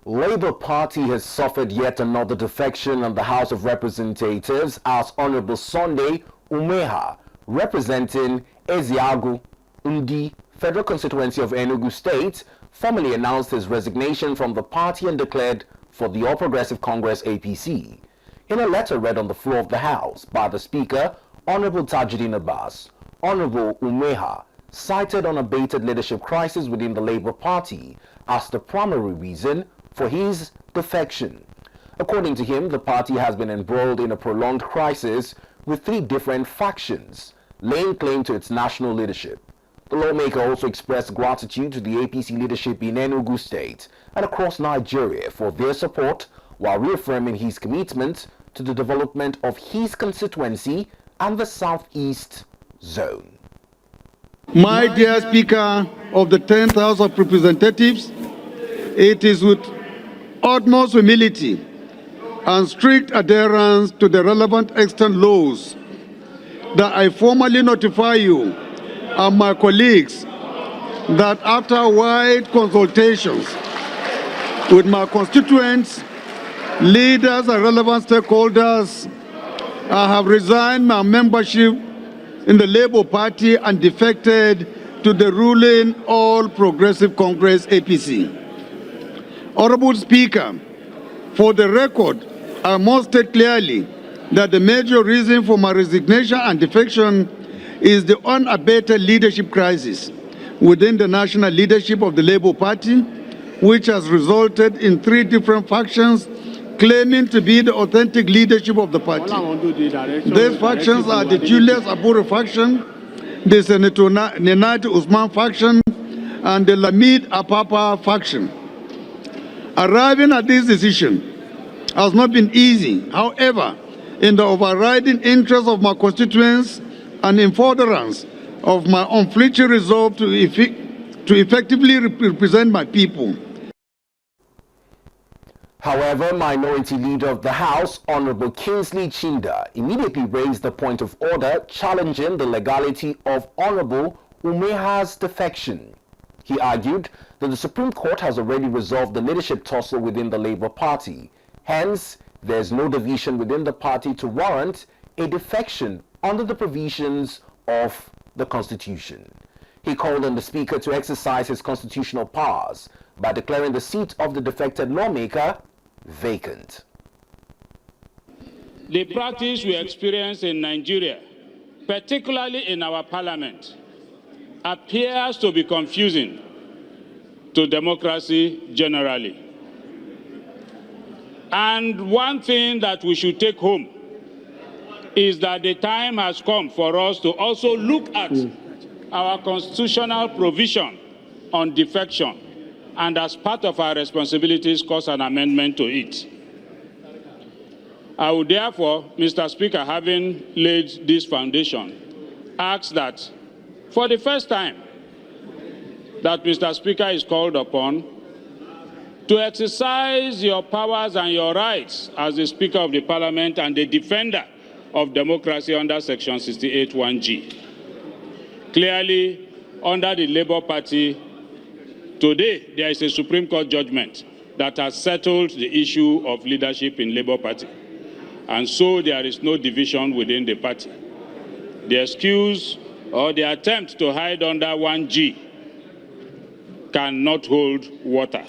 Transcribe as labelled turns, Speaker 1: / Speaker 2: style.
Speaker 1: Labour Party has suffered yet another defection in the House of Representatives as Hon Sunday Umeha, representing Ezeagu, Federal Constituency of Enugu State, formally announced his resignation from the party and declared for the All Progressive Congress APC. In a letter read on the floor of the House by the Speaker, Hon Tajudeen Abbas, Hon Umeha cited unabated leadership crisis within the Labour Party as the primary reason for his defection. According to him, the party has been embroiled in a prolonged crisis with three different factions, laying claim to its national leadership. The lawmaker also expressed gratitude to the APC leadership in Enugu State and across Nigeria for their support, while reaffirming his commitment to the development of his constituency and the Southeast Zone.
Speaker 2: My dear Speaker of the 10th House of Representatives, it is with utmost humility and strict adherence to the relevant extant laws that I formally notify you and my colleagues that after wide consultations with my constituents, leaders and relevant stakeholders, I have resigned my membership in the Labour Party and defected to the ruling All Progressive Congress APC. Honorable Speaker, for the record, I must state clearly that the major reason for my resignation and defection is the unabated leadership crisis within the national leadership of the Labour Party, which has resulted in three different factions claiming to be the authentic leadership of the party. These factions are the Julius Abure faction, the Senator Nenati Usman faction, and the Lamid Apapa faction. Arriving at this decision has not been easy. However, in the overriding interest of my constituents and in furtherance of my unflinching resolve to effectively represent my people.
Speaker 1: However, Minority Leader of the House, Honorable Kingsley Chinda, immediately raised the point of order challenging the legality of Honorable Umeha's defection. He argued that the Supreme Court has already resolved the leadership tussle within the Labour Party. Hence, there is no division within the party to warrant a defection under the provisions of the Constitution. He called on the Speaker to exercise his constitutional powers by declaring the seat of the defected lawmaker vacant.
Speaker 3: The practice we experience in Nigeria, particularly in our parliament, appears to be confusing to democracy generally. And one thing that we should take home is that the time has come for us to also look at our constitutional provision on defection, and as part of our responsibilities, cause an amendment to it. I would therefore, Mr. Speaker, having laid this foundation, ask that for the first time that Mr. Speaker is called upon to exercise your powers and your rights as the Speaker of the Parliament and the defender of democracy under Section 68(1)(g). Clearly, under the Labour Party, today there is a Supreme Court judgment that has settled the issue of leadership in Labour Party. And so there is no division within the party. The excuse or the attempt to hide under 1G cannot hold water.